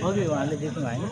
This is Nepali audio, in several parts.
अघि उहाँले जित्नु भएन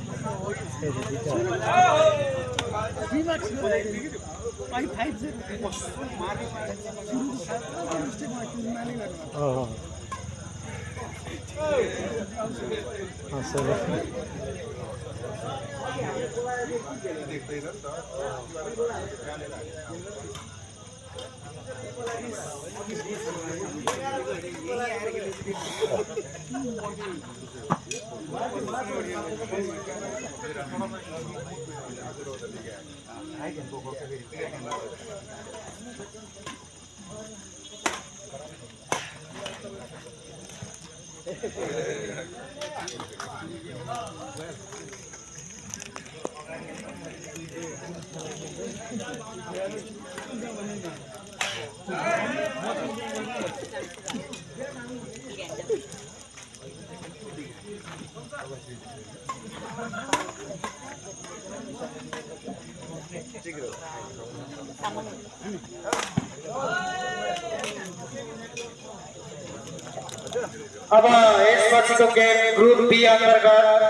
अब यसपछिको गेम ग्रुप बी अन्तर्गत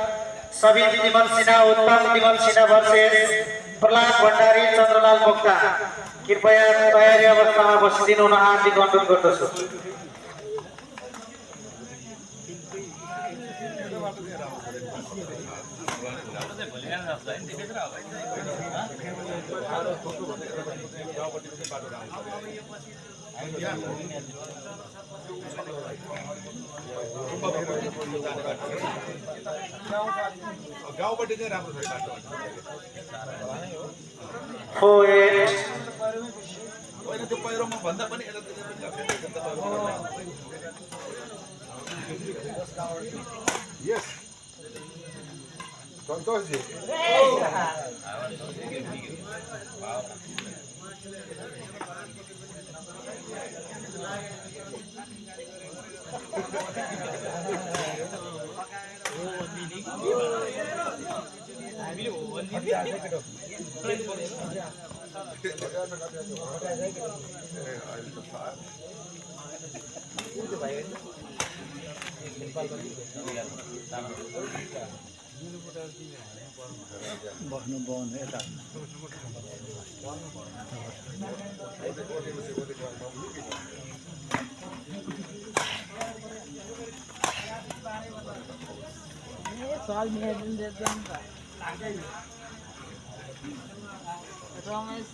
सबिन विमल सिन्हा उत्तम विमल सिन्हा भर्सेस प्रहलाद भण्डारी चन्द्रलाल मोक्ता। कृपया तयारी अवस्थामा बसिदिनु हुन हार्दिक अनुरोध गर्दछु। गाउँपट्टि चाहिँ राम्रो छ बाटो। 4-8 होइन त्यो पहिरोमा भन्दा पनि यस सन्तोषजी बस्नु पाउनु यता साल में रमेश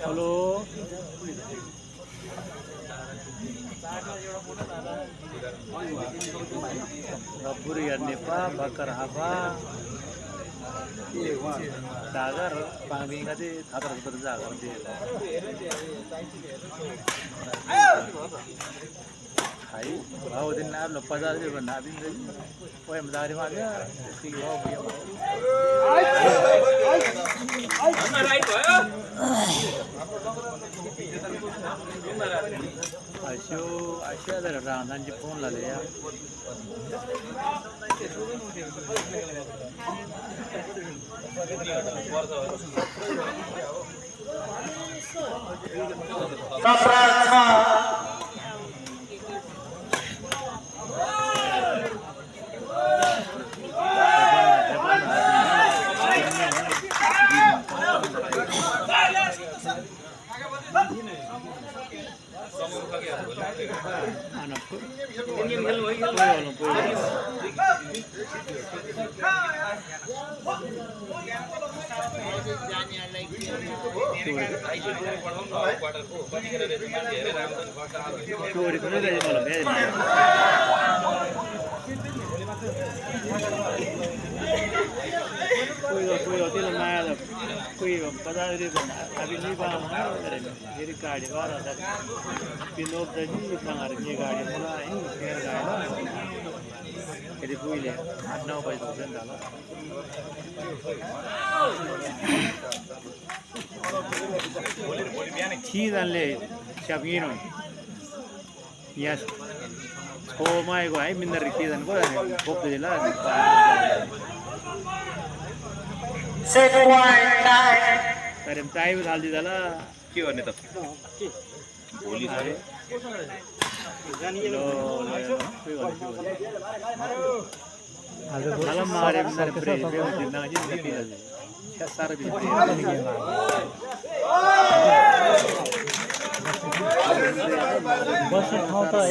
हेलो रब्बुरी नेपा भर्खर हावा डागर पानी का दे थातर थातर जागर दे भाई भाव दिन ना लो 50 से बना दिन दे ओए मदारी में गया ठीक हो गया राइट भयो आशा दर रांधान जी फोन ला ले यार कपडा छ कोई 50 रुपये अभी नहीं पाऊंगा मेरी गाड़ी और पिनोप दे गाड़ी बोला शेयर गाड़ी यदि कोई ले 8-9 पैसा डाला 치달래 샵이노 야 초마이고 아이 민나리 키단 거야 복들라 सेट वाइड लाइन तारेम टाइम हाल्दी दला के गर्ने त भोलि छ Malam मारे मिनारे प्रे दिन ना जी क्या सारा भी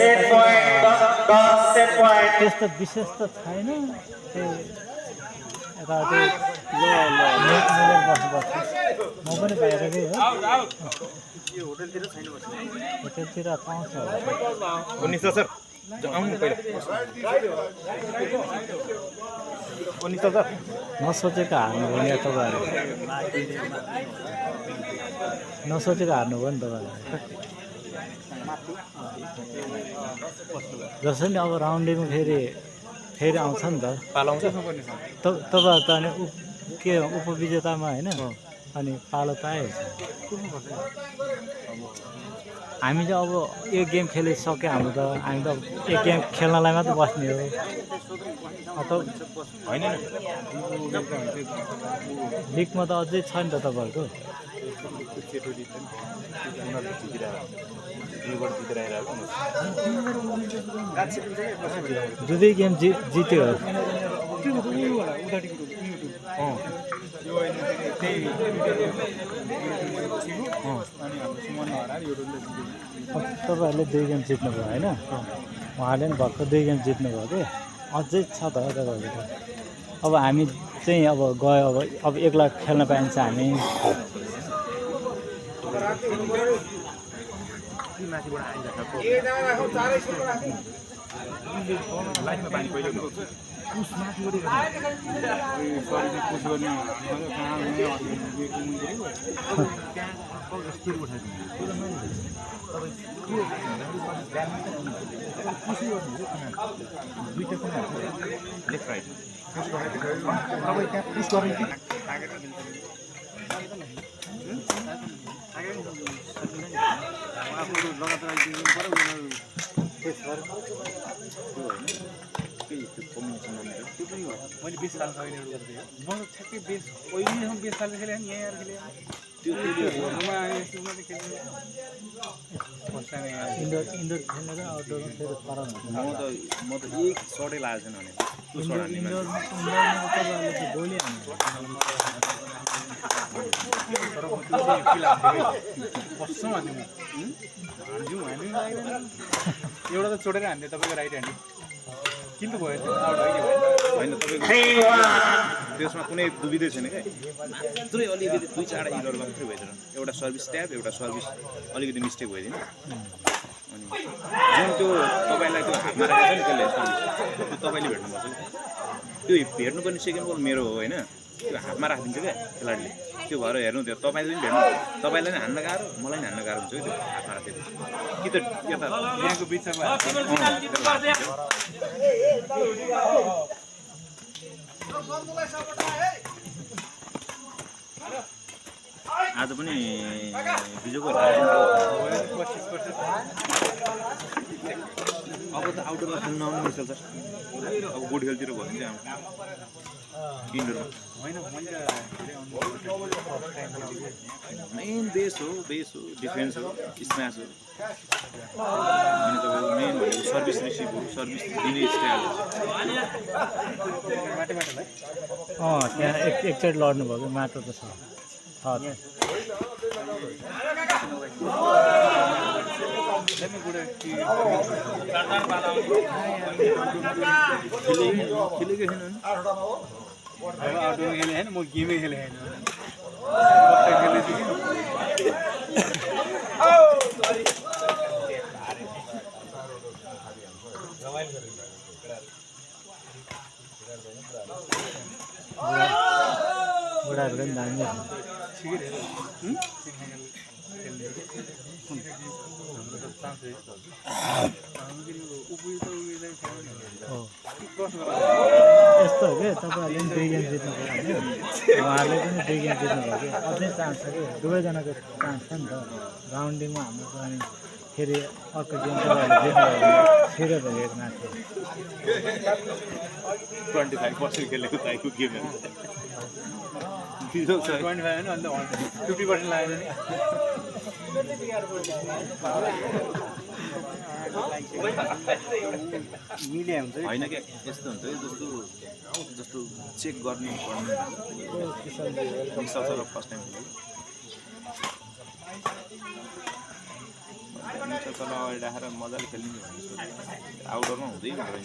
सेट वाइड 10 सेट वाइड त्यस्तो विशेष त छैन यता म पनि बाहिरकै हो होटलतिर पाउँछ सर आउनु पहिला सर नसोचेको हार्नुभयो नि तपाईँहरू नसोचेको हार्नुभयो नि तपाईँहरू जसरी अब राउन्डिङमा फेरि आउँछ नि त पालाउँछ तपाईँहरू त अनि के उपविजेतामा होइन अनि पालो पायो हामी चाहिँ अब एक गेम खेलिसक्यो हाम्रो त हामी त एक गेम खेल्नलाई मात्र बस्ने हो होइन लिगमा त अझै छ नि त तपाईँहरूको दुई गेम जित्यो तपाईँहरूले 2 गेम जित्नुभयो होइन उहाँले पनि भर्खर 2 गेम जित्नुभयो कि अझै छ त तपाईँहरूको अब हामी चाहिँ अब गयो अब एक्ला खेल्न पाइन्छ हामी मैले 20 साल अगाडि गर्दै म ठ्याक्कै बेस पहिलेसम्म 20 साल खेले नि यहाँ खेले त्यो होलमा यसमा खेल्नु इन्डोर खेल्ने र आउटडोरमा फेरि फरक हुन्छ म त एक सटै लागेको छैन भने इन्डोरमा तपाईँहरूले त गोली हाल्नु तर म त्यो बस्छौँ हान्ने हान्छु हान्नु लाग्दैन एउटा त छोडेर हान्ने तपाईँको राइट ह्यान्ड किन त भयो आउट होइन तपाईँको त्यसमा कुनै दुविधै छैन क्या मात्रै अलिकति 2-4 इरर मात्रै भइदिएर एउटा सर्भिस ट्याप एउटा सर्भिस अलिकति मिस्टेक भइदिनु अनि जुन त्यो तपाईँलाई त्यो हातमा राखेको छ नि त्यसले सर्भिस त्यो तपाईँले भेट्नुपर्छ त्यो भेट्नुपर्ने सेकेन्ड बल मेरो हो होइन त्यो हातमा राखिदिन्छ क्या खेलाडीले त्यो भएर हेर्नु त्यो तपाईँले पनि भेट्नु तपाईँलाई नि हान्न गाह्रो मलाई नि हान्न गाह्रो हुन्छ क्या त्यो हातमा राखेको कि त यता यहाँको बिचमा आज पनि भिजोको अब त आउट आउटडोरमा खेल्न आउनु मिसल सर अब गोड खेलतिर भयो भने चाहिँ इन्डोरमा मेन बेस हो डिफेन्स हो स्म्याच हो अनि तपाईँको मेन भनेको सर्भिस रिसिभ हो सर्भिस दिने स्टाइल हो त्यहाँ एकचोटि लड्नु भयो कि माटो त छ खेलेकै छैन आउटडोर खेले होइन म गेमै खेले होइन बुढाहरूको पनि दामी यस्तो हो कि तपाईँहरूले पनि 2 गेम जित्नु पऱ्यो होइन उहाँहरूले पनि 2 गेम जित्नु भयो कि अझै चान्स छ कि दुवैजनाको चान्स छ नि त राउन्डिङमा हाम्रो पनि फेरि अर्को गेम तपाईँहरूले जित्नु भयो छिटो भयो एक म्याच 25% खेलेको ताइको गेम 25 होइन अन्त 50% लाग्यो नि मिले हुन्छ होइन क्या यस्तो हुन्छ कि जस्तो चेक गर्ने पर्ने फर्स्ट टाइम तल अगाडि राखेर मजाले खेल्ने आउटडोरमा हुँदैन अगाडि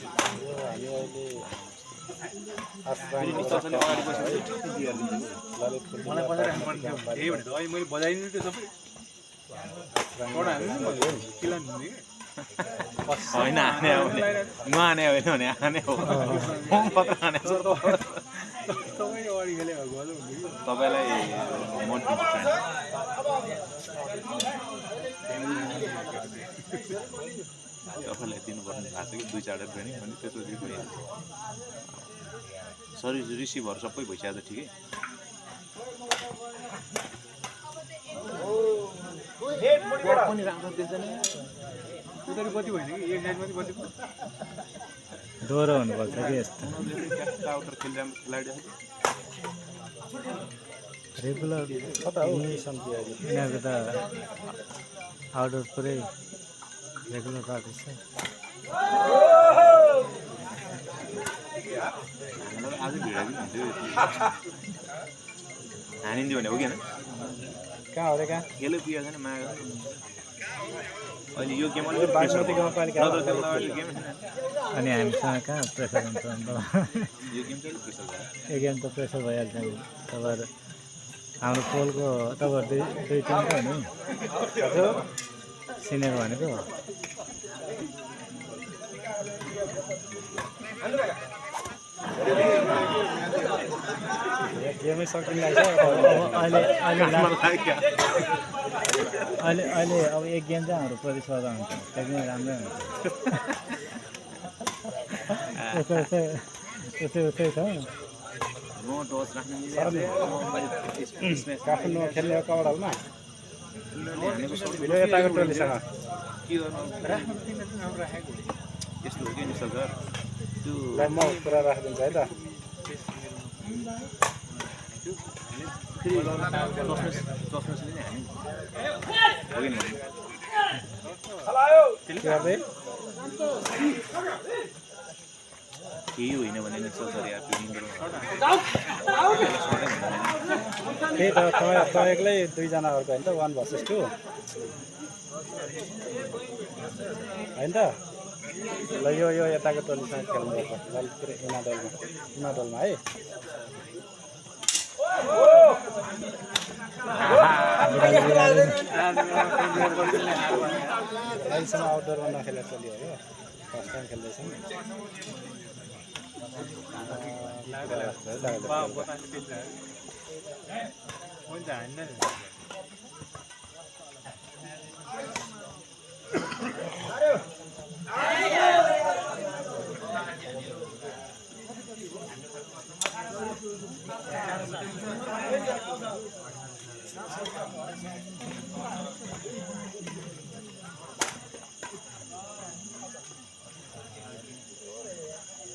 मलाई बजाइराख्नु पर्ने त्यही भनेर अहिले मैले बजाइदिनु त्यो सबै होइन हाने हो भने नहाने होइन भने हाने हो हाने तपाईँलाई म तपाईँलाई दिनुपर्ने थाहा छ कि 2-4 ट्रेनिङ भने त्यसपछि भइहाल्छ सर्भिस रिसिभहरू सबै भइसक्यो ठिकै पनि राम्रो देख्दैन कति भएन कि एक साइडमा कति दोहोरो हुनुपर्छ कि यस्तो खेलाडी रेगुलर यिनीहरूको त आउटडोर पुरै रेगुलर प्र्याक्टिस छ आजै भिड पनि हुन्थ्यो हानिन्थ्यो भने हो कि होइन कहाँ हो र कहाँ खेलै पुगेको छैन माग अहिले यो गेम अलिकति प्रेसर गेम अनि हामीसँग कहाँ प्रेसर हुन्छ अन्त यो गेम चाहिँ प्रेसर भयो यो गेम त प्रेसर भइहाल्छ नि तपाईँहरू हाम्रो पोलको तपाईँहरू दुई टिमको हो नि सिनियर भनेको गेमै सकिँदैछ अहिले अब एक गेम चाहिँ हाम्रो प्रतिस्पर्धा हुन्छ त्यो पनि राम्रै हुन्छ उसै छ नो डच राख्नु काठमाडौँमा खेल्ने हो कबड्डीमा के गर्नु यस्तो हो कि निश्चल सर त्यो म पुरा राखिदिन्छु है त चस्मेसले नै हामी हो कि केही होइन भने निश्चल सर यार त्यो इन्डोरमा त्यही त तपाईँ एक्लै 2 जनाहरूको होइन त 1 भर्सेस 2 होइन त ल यो यताको टोलीसँग खेल्नुपर्छ ललितपुर इनाडोलमा है अहिलेसम्म आउटडोरमा नखेलेर टोली हो क्या फर्स्ट टाइम खेल्दैछ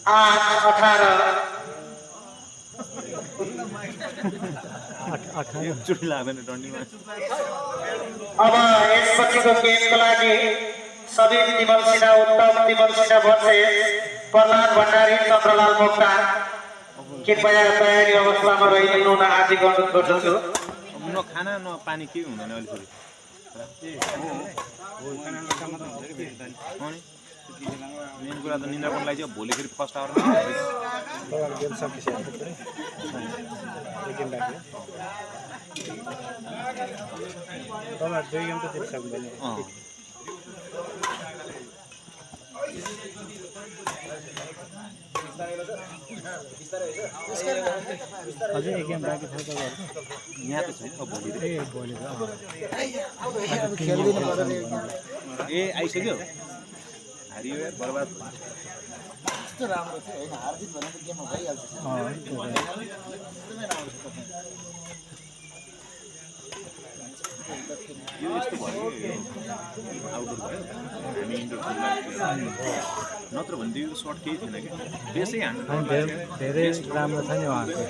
8-18 एकचोटि लाग्दैन डन्डीमा अब यसपछिको गेमको लागि सबिन तिमल सिन्हा उत्तम तिमल सिन्हा वर्सेस प्रहलाद भण्डारी चन्द्रलाल मोक्ता कृपया तयारी अवस्थामा रहिदिनु हुन हार्दिक अनुरोध गर्दछु न खाना न पानी केही हुँदैन अहिले मेन कुरा त निन्द्रा पनि लाग्यो भोलि फेरि फर्स्ट आवरमा अझै एक गेम बाँकी छ तपाईँहरूको यहाँ त छैन भोलि ए भोलि ए आइसक्यो हारियो यार बर्बाद यो यस्तो भयो आउटडोर भयो हामी इन्डोर नत्र भने यो सर्ट केही थिएन कि बेसै हान्नु धेरै राम्रो छ नि उहाँको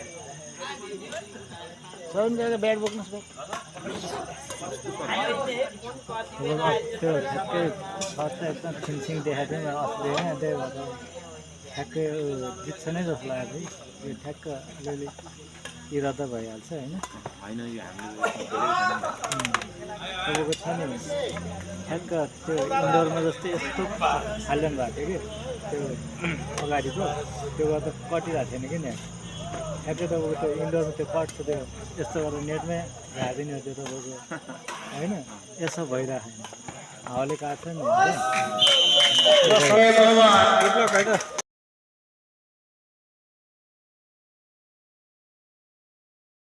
सौन गएर ब्याट बोक्नुहोस् त्यो ठ्याक्कै सर्ट त एकदम फिनिसिङ देखाएको थियो अस्ति होइन त्यही भएर ठ्याक्कै जित्छ नै जस्तो लाग्यो है यो ठ्याक्क अलिअलि इरादा भइहाल्छ होइन होइन यो हामीले तपाईँको छ नि ठ्याक्क त्यो इन्डोरमा जस्तै यस्तो हाल्नु भएको थियो कि त्यो अगाडिको त्यो गर्दा कटिरहेको थिएन कि नि ठ्याक्कै तपाईँको त्यो इन्डोरमा त्यो कट त्यो यस्तो गरेर नेटमै झारिदिने त्यो तपाईँको होइन यसो भइरहेको छैन हावाले काट्छ नि